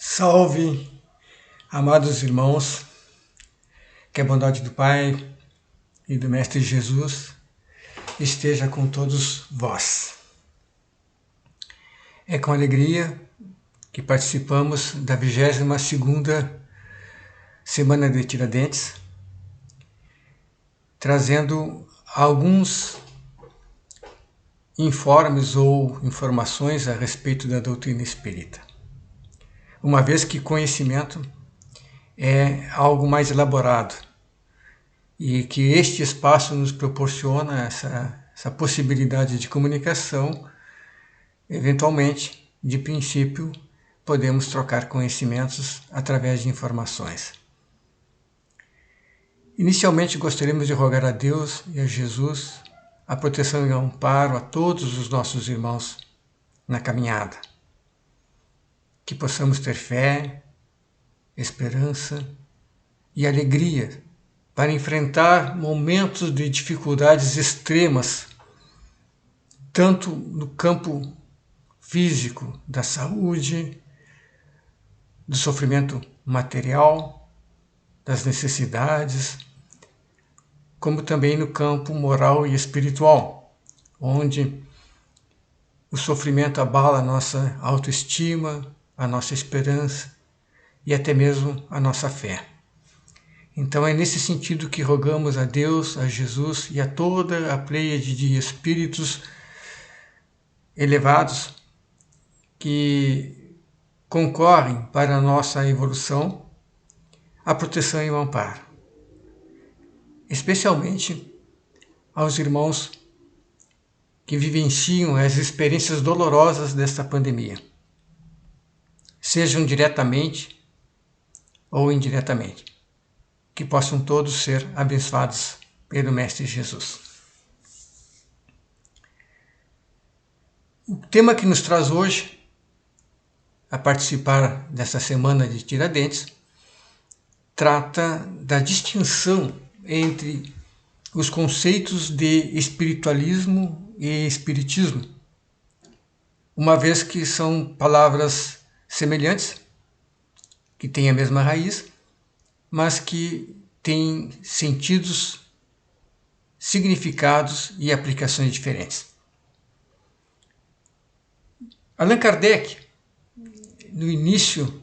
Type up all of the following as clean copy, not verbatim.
Salve, amados irmãos, que a bondade do Pai e do Mestre Jesus esteja com todos vós. É com alegria que participamos da 22ª Semana de Tiradentes, trazendo alguns informes ou informações a respeito da doutrina espírita. Uma vez que conhecimento é algo mais elaborado e que este espaço nos proporciona essa possibilidade de comunicação, eventualmente, de princípio, podemos trocar conhecimentos através de informações. Inicialmente, gostaríamos de rogar a Deus e a Jesus a proteção e o amparo a todos os nossos irmãos na caminhada. Que possamos ter fé, esperança e alegria para enfrentar momentos de dificuldades extremas, tanto no campo físico, da saúde, do sofrimento material, das necessidades, como também no campo moral e espiritual, onde o sofrimento abala a nossa autoestima, a nossa esperança e até mesmo a nossa fé. Então é nesse sentido que rogamos a Deus, a Jesus e a toda a pleiade de espíritos elevados que concorrem para a nossa evolução, a proteção e o amparo. Especialmente aos irmãos que vivenciam as experiências dolorosas desta pandemia, sejam diretamente ou indiretamente, que possam todos ser abençoados pelo Mestre Jesus. O tema que nos traz hoje, a participar dessa semana de Tiradentes, trata da distinção entre os conceitos de espiritualismo e espiritismo, uma vez que são palavras semelhantes, que têm a mesma raiz, mas que têm sentidos, significados e aplicações diferentes. Allan Kardec, no início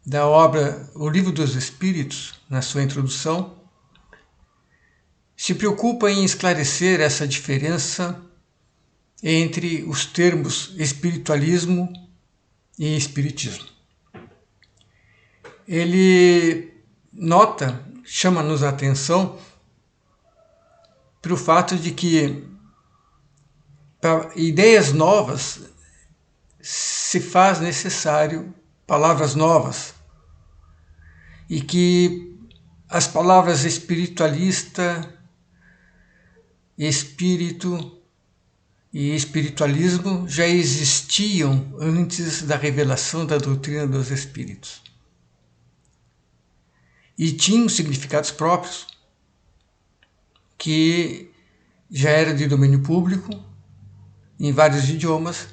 da obra O Livro dos Espíritos, na sua introdução, se preocupa em esclarecer essa diferença entre os termos espiritualismo e espiritismo. Ele chama-nos a atenção para o fato de que para ideias novas se faz necessário palavras novas e que as palavras espiritualista, espírito e espiritualismo já existiam antes da revelação da doutrina dos espíritos. E tinham significados próprios que já eram de domínio público, em vários idiomas,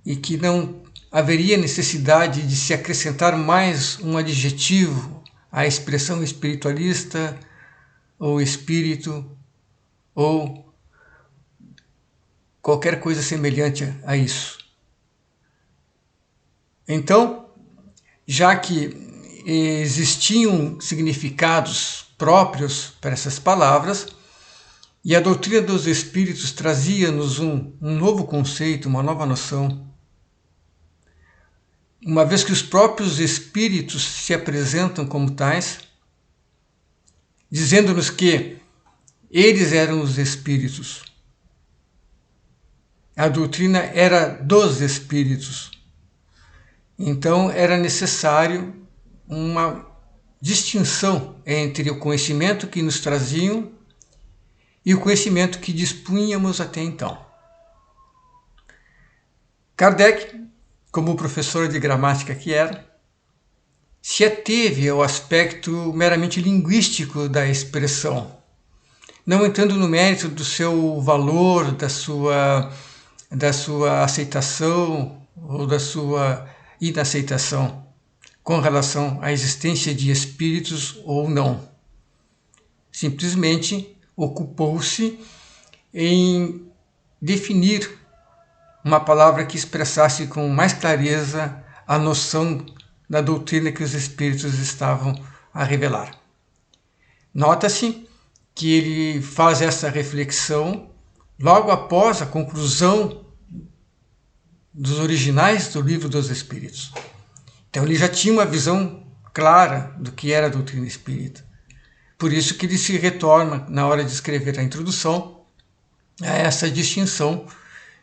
e que não haveria necessidade de se acrescentar mais um adjetivo à expressão espiritualista, ou espírito, ou qualquer coisa semelhante a isso. Então, já que existiam significados próprios para essas palavras, e a doutrina dos espíritos trazia-nos um novo conceito, uma nova noção, uma vez que os próprios espíritos se apresentam como tais, dizendo-nos que eles eram os espíritos. A doutrina era dos espíritos. Então era necessário uma distinção entre o conhecimento que nos traziam e o conhecimento que dispunhamos até então. Kardec, como professor de gramática que era, se ateve ao aspecto meramente linguístico da expressão, não entrando no mérito do seu valor, da sua aceitação ou da sua inaceitação, com relação à existência de espíritos ou não. Simplesmente ocupou-se em definir uma palavra que expressasse com mais clareza a noção da doutrina que os espíritos estavam a revelar. Nota-se que ele faz essa reflexão logo após a conclusão dos originais do Livro dos Espíritos. Então ele já tinha uma visão clara do que era a doutrina espírita. Por isso que ele se retorna, na hora de escrever a introdução, a essa distinção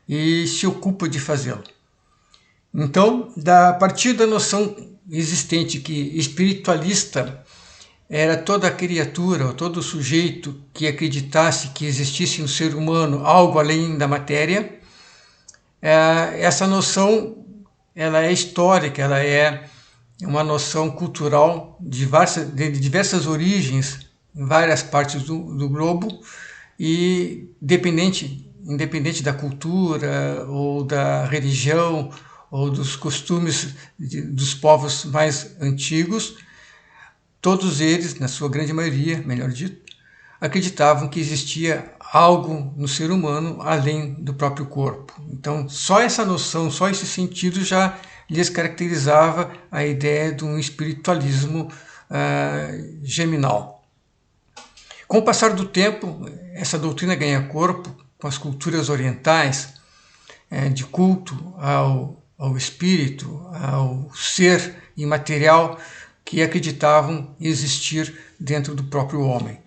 e se ocupa de fazê-lo. Então, a partir da noção existente que espiritualista era toda criatura ou todo sujeito que acreditasse que existisse no ser humano algo além da matéria, essa noção ela é histórica, ela é uma noção cultural de diversas origens em várias partes do globo e independente da cultura ou da religião ou dos costumes dos povos mais antigos, todos eles, na sua grande maioria, melhor dito, acreditavam que existia algo no ser humano além do próprio corpo. Então, só essa noção, só esse sentido já lhes caracterizava a ideia de um espiritualismo geminal. Com o passar do tempo, essa doutrina ganha corpo com as culturas orientais, de culto ao espírito, ao ser imaterial que acreditavam existir dentro do próprio homem.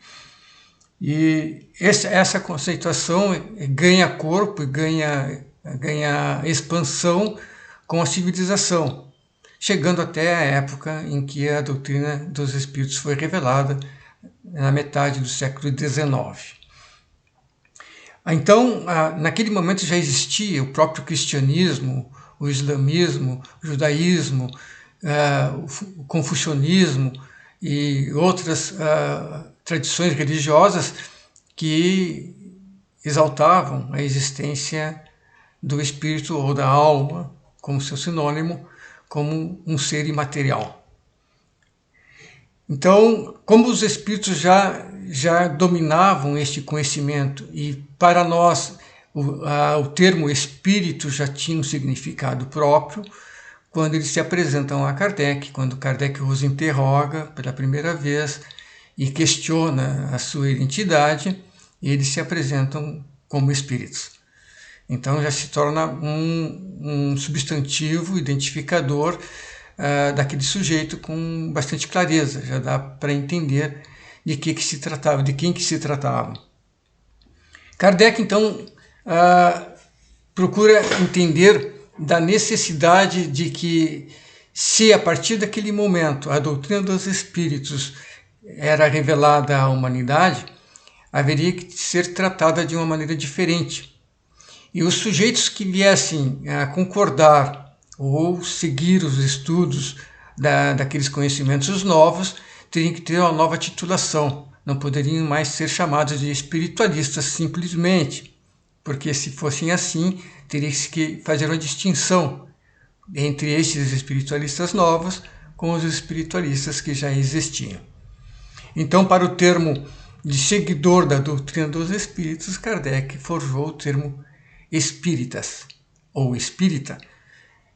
E essa conceituação ganha corpo e ganha expansão com a civilização, chegando até a época em que a doutrina dos espíritos foi revelada, na metade do século XIX. Então, naquele momento já existia o próprio cristianismo, o islamismo, o judaísmo, o confucionismo e outras tradições religiosas que exaltavam a existência do espírito ou da alma, como seu sinônimo, como um ser imaterial. Então, como os espíritos já dominavam este conhecimento e para nós o termo espírito já tinha um significado próprio, quando eles se apresentam a Kardec, quando Kardec os interroga pela primeira vez e questiona a sua identidade, eles se apresentam como espíritos. Então já se torna um substantivo identificador daquele sujeito com bastante clareza, já dá para entender de quem que se tratava. Kardec, então, procura entender da necessidade de que, se a partir daquele momento a doutrina dos espíritos era revelada à humanidade, haveria que ser tratada de uma maneira diferente. E os sujeitos que viessem a concordar ou seguir os estudos daqueles conhecimentos novos teriam que ter uma nova titulação, não poderiam mais ser chamados de espiritualistas simplesmente, porque se fossem assim, teria que fazer uma distinção entre esses espiritualistas novos com os espiritualistas que já existiam. Então, para o termo de seguidor da doutrina dos espíritos, Kardec forjou o termo espíritas, ou espírita,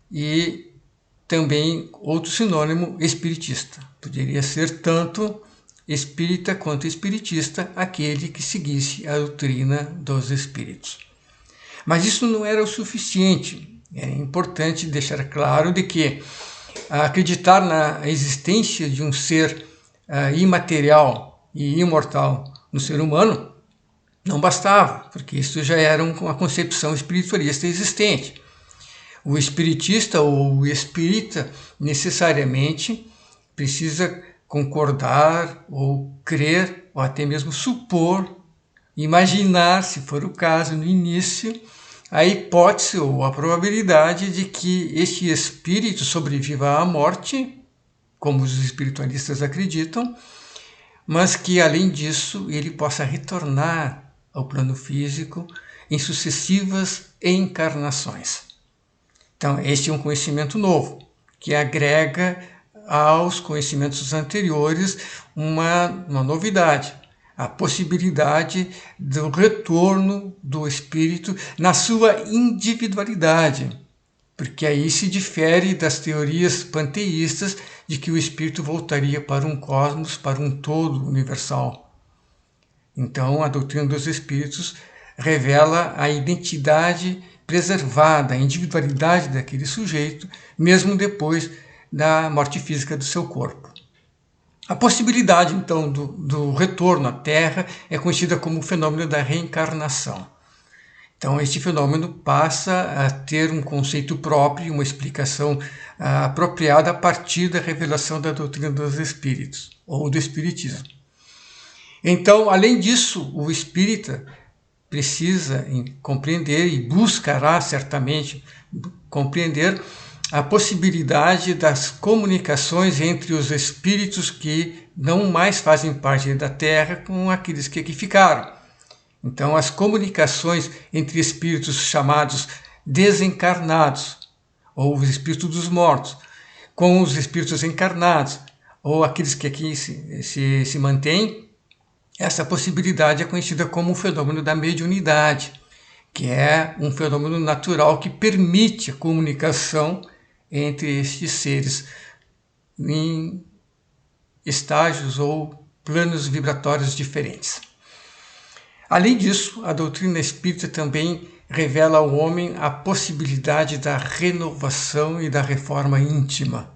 e também outro sinônimo, espiritista. Poderia ser tanto espírita quanto espiritista, aquele que seguisse a doutrina dos espíritos. Mas isso não era o suficiente. É importante deixar claro de que acreditar na existência de um ser imaterial e imortal no ser humano não bastava, porque isso já era uma concepção espiritualista existente. O espiritista ou o espírita necessariamente precisa concordar ou crer, ou até mesmo supor, imaginar, se for o caso, no início, a hipótese ou a probabilidade de que este espírito sobreviva à morte, como os espiritualistas acreditam, mas que, além disso, ele possa retornar ao plano físico em sucessivas encarnações. Então, este é um conhecimento novo, que agrega aos conhecimentos anteriores uma novidade, a possibilidade do retorno do espírito na sua individualidade, porque aí se difere das teorias panteístas de que o espírito voltaria para um cosmos, para um todo universal. Então, a doutrina dos espíritos revela a identidade preservada, a individualidade daquele sujeito, mesmo depois da morte física do seu corpo. A possibilidade, então, do retorno à Terra é conhecida como o fenômeno da reencarnação. Então, este fenômeno passa a ter um conceito próprio, uma explicação apropriada a partir da revelação da doutrina dos espíritos, ou do espiritismo. Então, além disso, o espírita precisa compreender e buscará certamente compreender a possibilidade das comunicações entre os espíritos que não mais fazem parte da Terra com aqueles que aqui ficaram. Então, as comunicações entre espíritos chamados desencarnados, ou os espíritos dos mortos, com os espíritos encarnados, ou aqueles que aqui se mantêm, essa possibilidade é conhecida como o fenômeno da mediunidade, que é um fenômeno natural que permite a comunicação entre estes seres em estágios ou planos vibratórios diferentes. Além disso, a doutrina espírita também revela ao homem a possibilidade da renovação e da reforma íntima.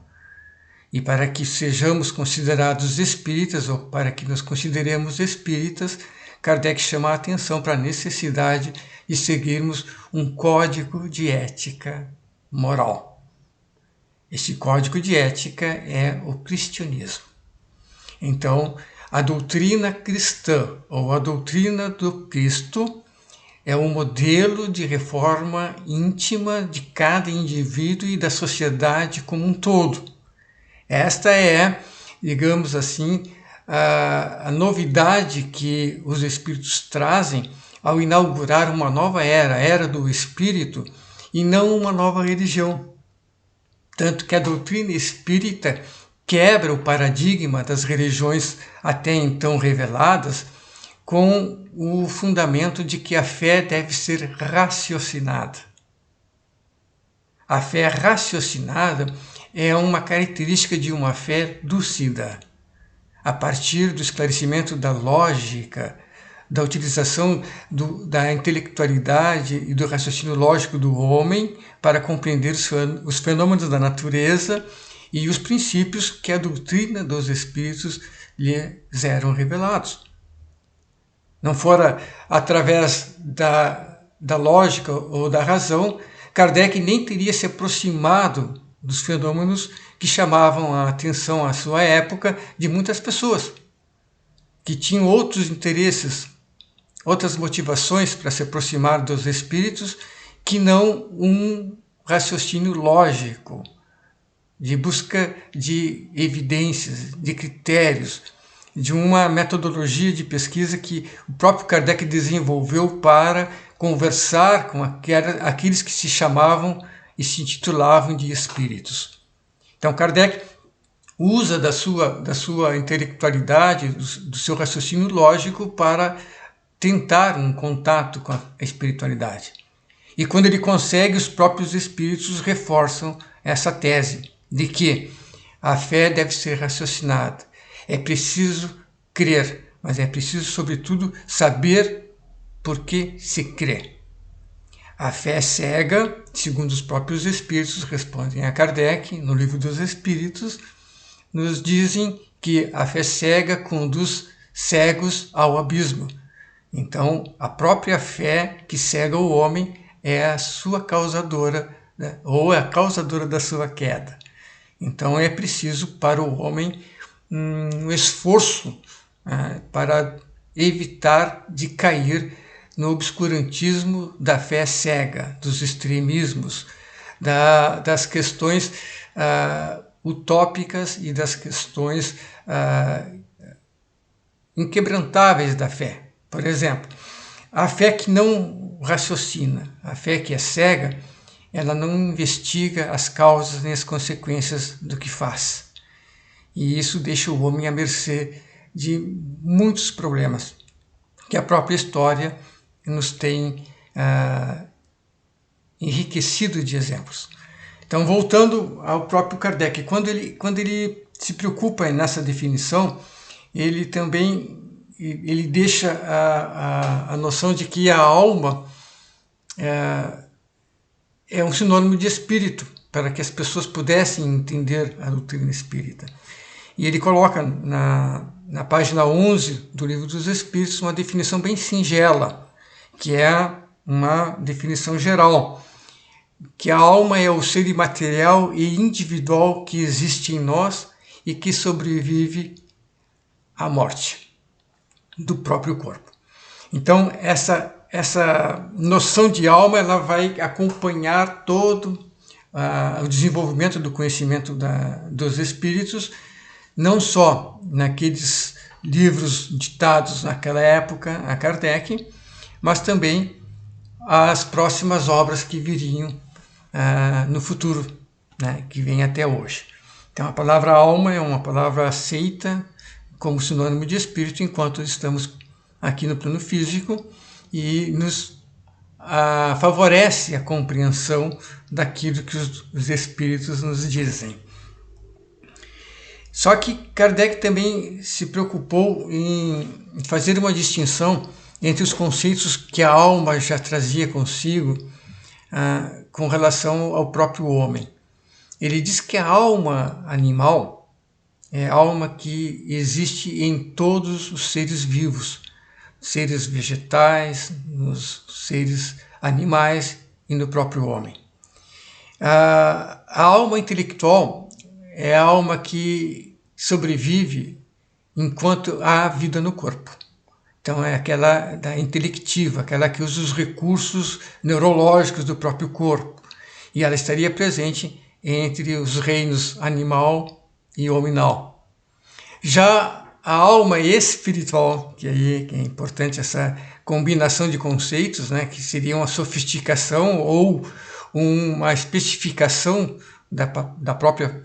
E para que sejamos considerados espíritas, ou para que nos consideremos espíritas, Kardec chama a atenção para a necessidade de seguirmos um código de ética moral. Este código de ética é o cristianismo. Então, a doutrina cristã, ou a doutrina do Cristo, é um modelo de reforma íntima de cada indivíduo e da sociedade como um todo. Esta é, digamos assim, a novidade que os espíritos trazem ao inaugurar uma nova era, a era do espírito, e não uma nova religião. Tanto que a doutrina espírita quebra o paradigma das religiões até então reveladas com o fundamento de que a fé deve ser raciocinada. A fé raciocinada é uma característica de uma fé lúcida, a partir do esclarecimento da lógica, da utilização da intelectualidade e do raciocínio lógico do homem para compreender os fenômenos da natureza e os princípios que a doutrina dos espíritos lhes eram revelados. Não fora através da lógica ou da razão, Kardec nem teria se aproximado dos fenômenos que chamavam a atenção à sua época de muitas pessoas, que tinham outros interesses, outras motivações para se aproximar dos espíritos, que não um raciocínio lógico, de busca de evidências, de critérios, de uma metodologia de pesquisa que o próprio Kardec desenvolveu para conversar com aqueles que se chamavam e se intitulavam de espíritos. Então Kardec usa da sua intelectualidade, do seu raciocínio lógico para tentar um contato com a espiritualidade. E quando ele consegue, os próprios espíritos reforçam essa tese de que a fé deve ser raciocinada. É preciso crer, mas é preciso, sobretudo, saber por que se crê. A fé cega, segundo os próprios espíritos, respondem a Kardec, no Livro dos Espíritos, nos dizem que a fé cega conduz cegos ao abismo. Então, a própria fé que cega o homem é a sua causadora, né? Ou é a causadora da sua queda. Então, é preciso para o homem um esforço para evitar de cair no obscurantismo da fé cega, dos extremismos, das questões utópicas e das questões inquebrantáveis da fé. Por exemplo, a fé que não raciocina, a fé que é cega, ela não investiga as causas nem as consequências do que faz. e isso deixa o homem à mercê de muitos problemas que a própria história nos tem enriquecido de exemplos. Então, voltando ao próprio Kardec, quando ele se preocupa nessa definição, ele também deixa a noção de que a alma é um sinônimo de espírito, para que as pessoas pudessem entender a doutrina espírita. E ele coloca na página 11 do Livro dos Espíritos uma definição bem singela, que é uma definição geral, que a alma é o ser imaterial e individual que existe em nós e que sobrevive à morte do próprio corpo. Então, essa noção de alma ela vai acompanhar todo o desenvolvimento do conhecimento dos espíritos, não só naqueles livros ditados naquela época a Kardec, mas também as próximas obras que viriam no futuro, né, que vem até hoje. Então a palavra alma é uma palavra aceita como sinônimo de espírito enquanto estamos aqui no plano físico e nos favorece a compreensão daquilo que os espíritos nos dizem. Só que Kardec também se preocupou em fazer uma distinção entre os conceitos que a alma já trazia consigo com relação ao próprio homem. Ele diz que a alma animal é a alma que existe em todos os seres vivos, seres vegetais, nos seres animais e no próprio homem. A alma intelectual é a alma que sobrevive enquanto há vida no corpo. Então é aquela da intelectiva, aquela que usa os recursos neurológicos do próprio corpo. E ela estaria presente entre os reinos animal e hominal. Já a alma espiritual, que aí é importante essa combinação de conceitos, né, que seria uma sofisticação ou uma especificação da própria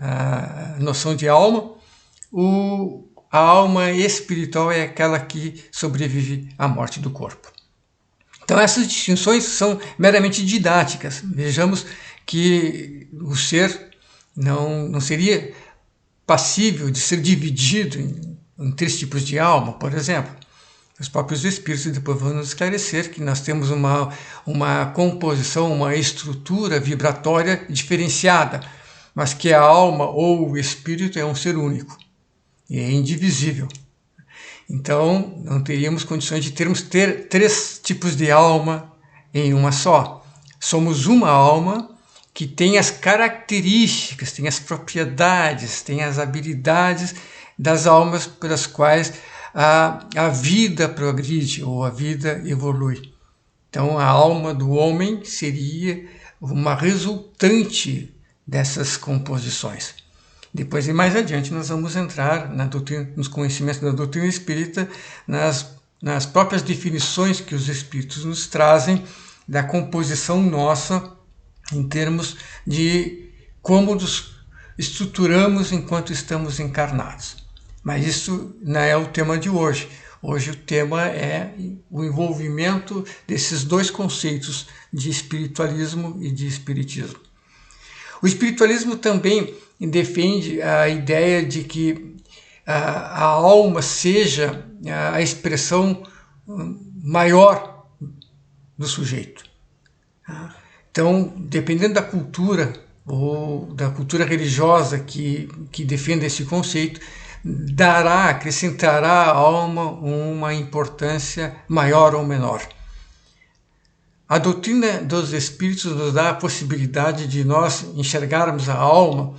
noção de alma, a alma espiritual é aquela que sobrevive à morte do corpo. Então essas distinções são meramente didáticas. Vejamos que o ser não seria passível de ser dividido em 3 tipos de alma, por exemplo. Os próprios espíritos depois vão nos esclarecer que nós temos uma composição, uma estrutura vibratória diferenciada, mas que a alma ou o espírito é um ser único e é indivisível. Então, não teríamos condições de ter 3 tipos de alma em uma só. Somos uma alma que tem as características, tem as propriedades, tem as habilidades das almas pelas quais a vida progride ou a vida evolui. Então, a alma do homem seria uma resultante dessas composições. Depois, e mais adiante, nós vamos entrar nos conhecimentos da doutrina espírita, nas próprias definições que os espíritos nos trazem da composição nossa em termos de como nos estruturamos enquanto estamos encarnados. Mas isso não é o tema de hoje. Hoje o tema é o envolvimento desses 2 conceitos de espiritualismo e de espiritismo. O espiritualismo também defende a ideia de que a alma seja a expressão maior do sujeito. Então, dependendo da cultura ou da cultura religiosa que defenda esse conceito, acrescentará à alma uma importância maior ou menor. A doutrina dos espíritos nos dá a possibilidade de nós enxergarmos a alma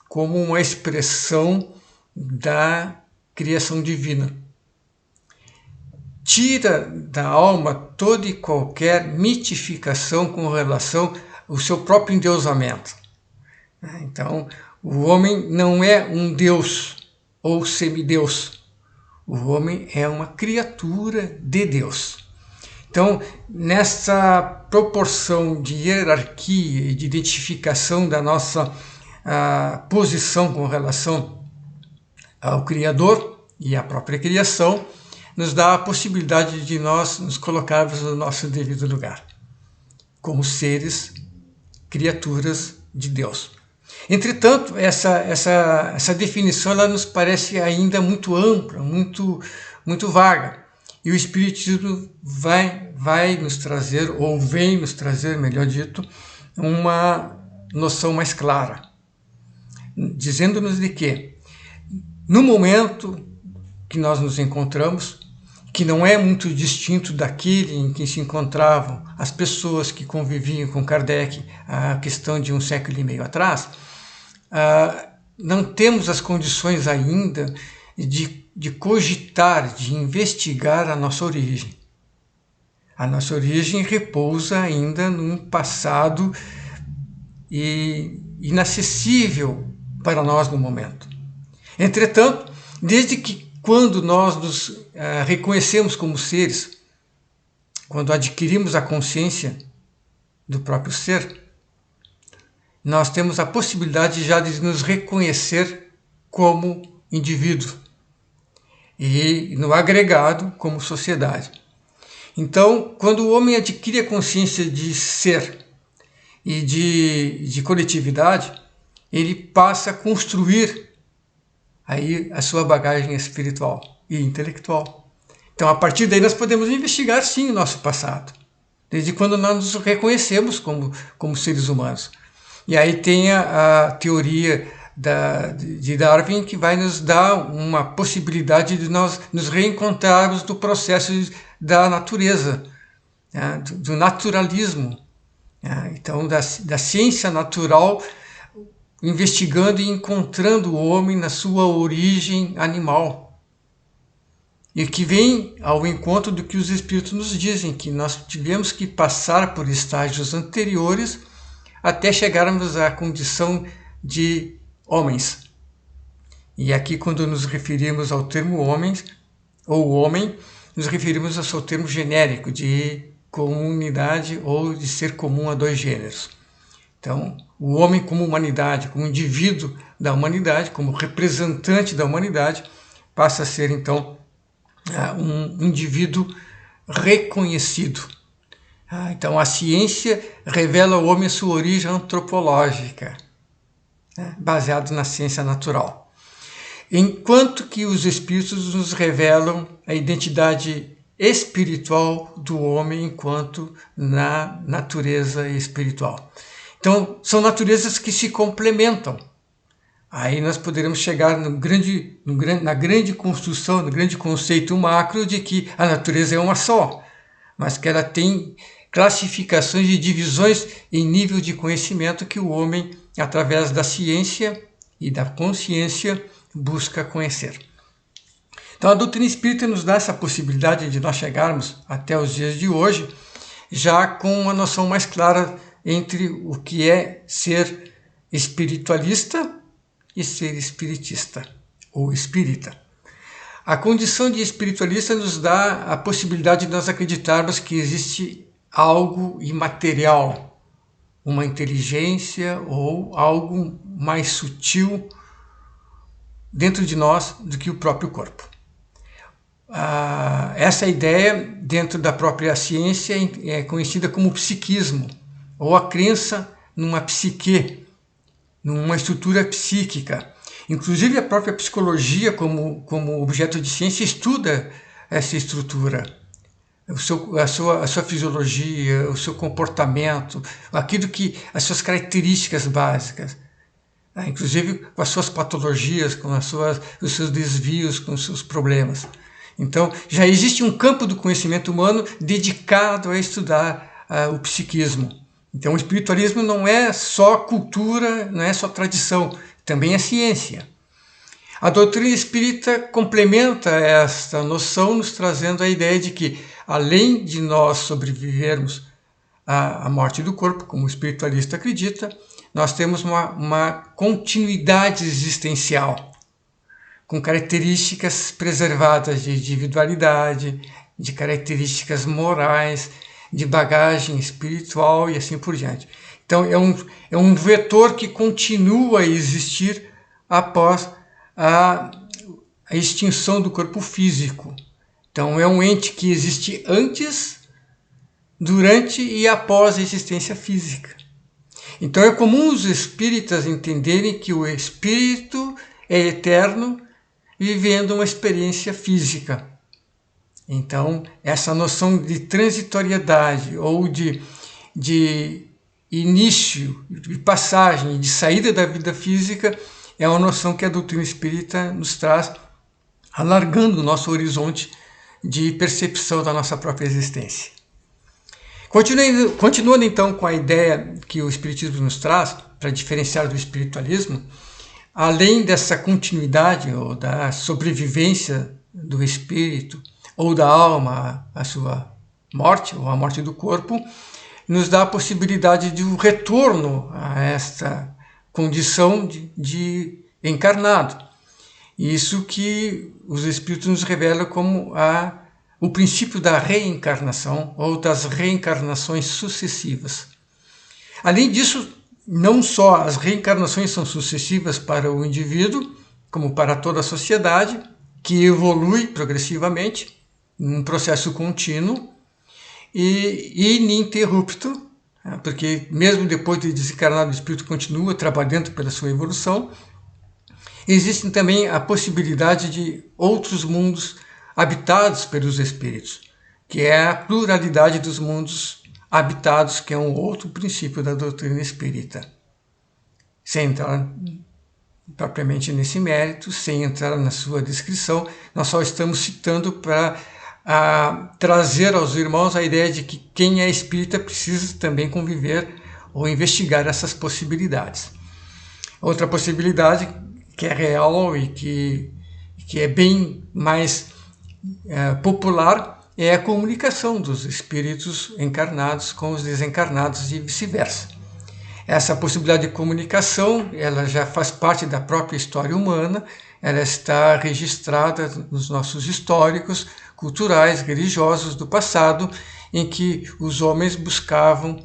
como uma expressão da criação divina. Tira da alma toda e qualquer mitificação com relação ao seu próprio endeusamento. Então, o homem não é um deus ou semideus. O homem é uma criatura de Deus. Então, nessa proporção de hierarquia e de identificação da nossa posição com relação O Criador e a própria criação nos dá a possibilidade de nós nos colocarmos no nosso devido lugar, como seres, criaturas de Deus. Entretanto, essa definição ela nos parece ainda muito ampla, muito vaga. E o Espiritismo vai nos trazer, ou vem nos trazer, melhor dito, uma noção mais clara, dizendo-nos de que, no momento que nós nos encontramos, que não é muito distinto daquele em que se encontravam as pessoas que conviviam com Kardec a questão de 1,5 século atrás, não temos as condições ainda de cogitar, de investigar a nossa origem. A nossa origem repousa ainda num passado inacessível para nós no momento. Entretanto, desde que quando nós nos reconhecemos como seres, quando adquirimos a consciência do próprio ser, nós temos a possibilidade já de nos reconhecer como indivíduo e no agregado como sociedade. Então, quando o homem adquire a consciência de ser e de coletividade, ele passa a construir aí a sua bagagem espiritual e intelectual. Então, a partir daí, nós podemos investigar, sim, o nosso passado, desde quando nós nos reconhecemos como seres humanos. E aí tem a teoria de Darwin, que vai nos dar uma possibilidade de nós nos reencontrarmos no processo da natureza, né, do naturalismo, né, então da ciência natural, investigando e encontrando o homem na sua origem animal. E que vem ao encontro do que os Espíritos nos dizem, que nós tivemos que passar por estágios anteriores até chegarmos à condição de homens. E aqui, quando nos referimos ao termo homens, ou homem, nos referimos ao seu termo genérico de comunidade ou de ser comum a dois gêneros. Então, o homem como humanidade, como indivíduo da humanidade, como representante da humanidade, passa a ser, então, um indivíduo reconhecido. Então, a ciência revela ao homem a sua origem antropológica, né, baseado na ciência natural. Enquanto que os Espíritos nos revelam a identidade espiritual do homem enquanto na natureza espiritual. Então, são naturezas que se complementam. Aí nós poderemos chegar na grande construção, no grande conceito macro de que a natureza é uma só, mas que ela tem classificações e divisões em nível de conhecimento que o homem, através da ciência e da consciência, busca conhecer. Então, a doutrina espírita nos dá essa possibilidade de nós chegarmos até os dias de hoje já com uma noção mais clara entre o que é ser espiritualista e ser espiritista ou espírita. A condição de espiritualista nos dá a possibilidade de nós acreditarmos que existe algo imaterial, uma inteligência ou algo mais sutil dentro de nós do que o próprio corpo. Essa ideia, dentro da própria ciência, é conhecida como psiquismo, ou a crença numa psique, numa estrutura psíquica. Inclusive a própria psicologia, como objeto de ciência, estuda essa estrutura, a sua fisiologia, o seu comportamento, as suas características básicas, inclusive com as suas patologias, com os seus desvios, com os seus problemas. Então, já existe um campo do conhecimento humano dedicado a estudar o psiquismo. Então, o espiritualismo não é só cultura, não é só tradição, também é ciência. A doutrina espírita complementa esta noção, nos trazendo a ideia de que, além de nós sobrevivermos à morte do corpo, como o espiritualista acredita, nós temos uma continuidade existencial, com características preservadas de individualidade, de características morais, de bagagem espiritual e assim por diante. Então, é um vetor que continua a existir após a extinção do corpo físico. Então é um ente que existe antes, durante e após a existência física. Então é comum os espíritas entenderem que o espírito é eterno, vivendo uma experiência física. Então, essa noção de transitoriedade ou de início, de passagem, de saída da vida física é uma noção que a doutrina espírita nos traz, alargando o nosso horizonte de percepção da nossa própria existência. Continuando então com a ideia que o Espiritismo nos traz, para diferenciar do espiritualismo, além dessa continuidade ou da sobrevivência do espírito ou da alma à sua morte ou à morte do corpo, nos dá a possibilidade de um retorno a esta condição de encarnado. Isso que os Espíritos nos revelam como o princípio da reencarnação ou das reencarnações sucessivas. Além disso, não só as reencarnações são sucessivas para o indivíduo, como para toda a sociedade, que evolui progressivamente, num processo contínuo e ininterrupto, porque mesmo depois de desencarnado o espírito continua trabalhando pela sua evolução. Existe também a possibilidade de outros mundos habitados pelos espíritos, que é a pluralidade dos mundos habitados, que é um outro princípio da doutrina espírita. Sem entrar propriamente nesse mérito, sem entrar na sua descrição, nós só estamos citando para trazer aos irmãos a ideia de que quem é espírita precisa também conviver ou investigar essas possibilidades. Outra possibilidade que é real e que é bem mais popular é a comunicação dos espíritos encarnados com os desencarnados e vice-versa. Essa possibilidade de comunicação, ela já faz parte da própria história humana, ela está registrada nos nossos históricos, culturais, religiosos do passado, em que os homens buscavam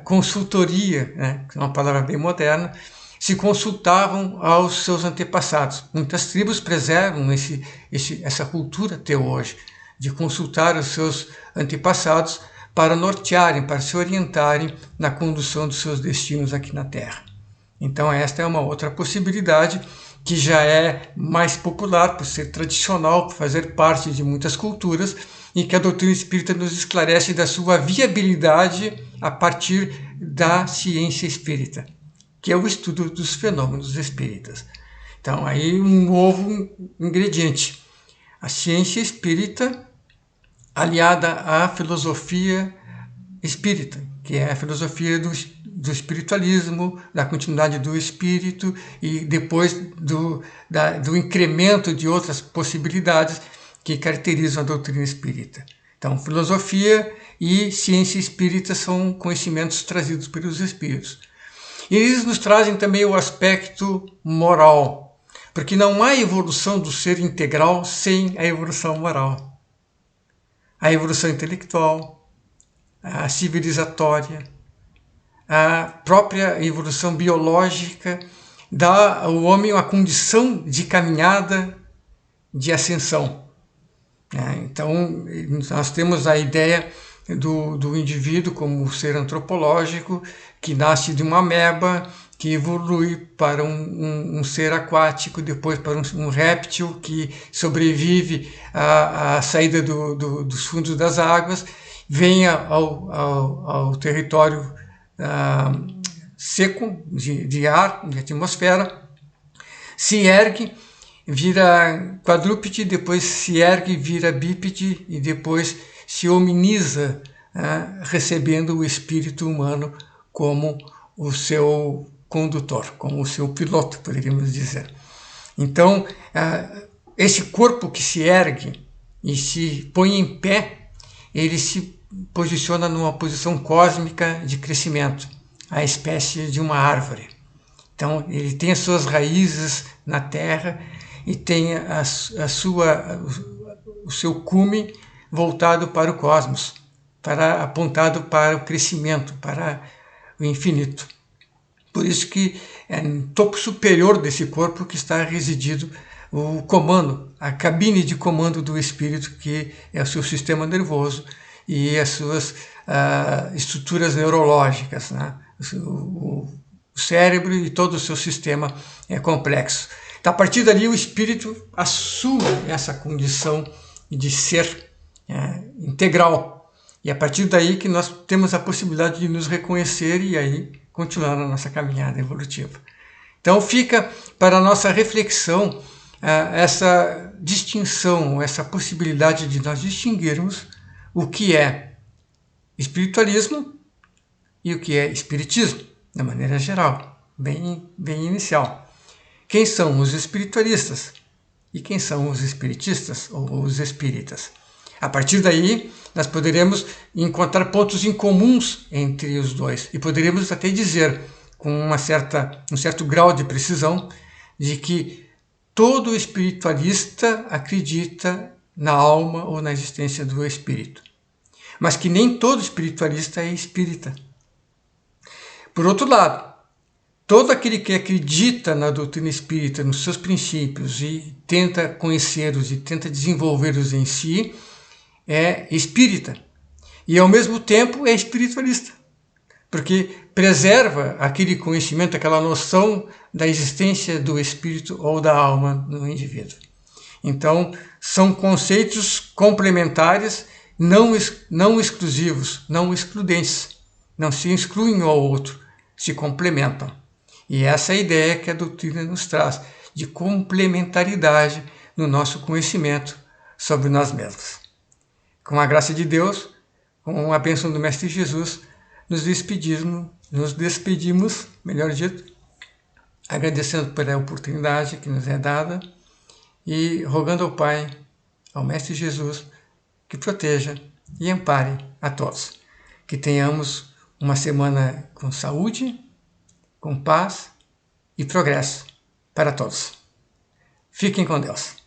consultoria, né, que é uma palavra bem moderna, se consultavam aos seus antepassados. Muitas tribos preservam essa cultura até hoje, de consultar os seus antepassados para nortearem, para se orientarem na condução dos seus destinos aqui na Terra. Então esta é uma outra possibilidade que já é mais popular, por ser tradicional, por fazer parte de muitas culturas, e que a doutrina espírita nos esclarece da sua viabilidade a partir da ciência espírita, que é o estudo dos fenômenos espíritas. Então, aí um novo ingrediente. A ciência espírita aliada à filosofia espírita, que é a filosofia do espiritualismo, da continuidade do espírito e depois do incremento de outras possibilidades que caracterizam a doutrina espírita. Então, filosofia e ciência espírita são conhecimentos trazidos pelos espíritos. E eles nos trazem também o aspecto moral, porque não há evolução do ser integral sem a evolução moral. A evolução intelectual, a civilizatória, a própria evolução biológica dá ao homem uma condição de caminhada, de ascensão. Então, nós temos a ideia do indivíduo como ser antropológico, que nasce de uma ameba, que evolui para um ser aquático, depois para um réptil que sobrevive à saída dos fundos das águas, vem ao território seco de ar, de atmosfera, se ergue, vira quadrúpede, depois se ergue, vira bípede e depois se hominiza, recebendo o espírito humano como o seu condutor, como o seu piloto, poderíamos dizer. Então, esse corpo que se ergue e se põe em pé, ele se posiciona numa posição cósmica de crescimento, a espécie de uma árvore. Então, ele tem as suas raízes na terra e tem o seu cume voltado para o cosmos, apontado para o crescimento, para o infinito. Por isso que é no topo superior desse corpo que está residido o comando, a cabine de comando do espírito, que é o seu sistema nervoso e as suas estruturas neurológicas, né? O cérebro e todo o seu sistema é complexo. Então, a partir dali, o espírito assume essa condição de ser integral. E a partir daí que nós temos a possibilidade de nos reconhecer e aí continuar na nossa caminhada evolutiva. Então fica para a nossa reflexão essa distinção, essa possibilidade de nós distinguirmos o que é espiritualismo e o que é espiritismo, de maneira geral, bem inicial. Quem são os espiritualistas e quem são os espiritistas ou os espíritas? A partir daí, nós poderemos encontrar pontos em comuns entre os dois e poderíamos até dizer, com um certo grau de precisão, de que todo espiritualista acredita na alma ou na existência do espírito, mas que nem todo espiritualista é espírita. Por outro lado, todo aquele que acredita na doutrina espírita, nos seus princípios e tenta conhecê-los e tenta desenvolvê-los em si, é espírita e ao mesmo tempo é espiritualista, porque preserva aquele conhecimento, aquela noção da existência do espírito ou da alma no indivíduo. Então, são conceitos complementares, não exclusivos, não excludentes, não se excluem um ao outro, se complementam. E essa é a ideia que a doutrina nos traz, de complementaridade no nosso conhecimento sobre nós mesmos. Com a graça de Deus, com a bênção do Mestre Jesus, nos despedimos, melhor dito, agradecendo pela oportunidade que nos é dada e rogando ao Pai, ao Mestre Jesus, que proteja e ampare a todos. Que tenhamos uma semana com saúde, com paz e progresso para todos. Fiquem com Deus.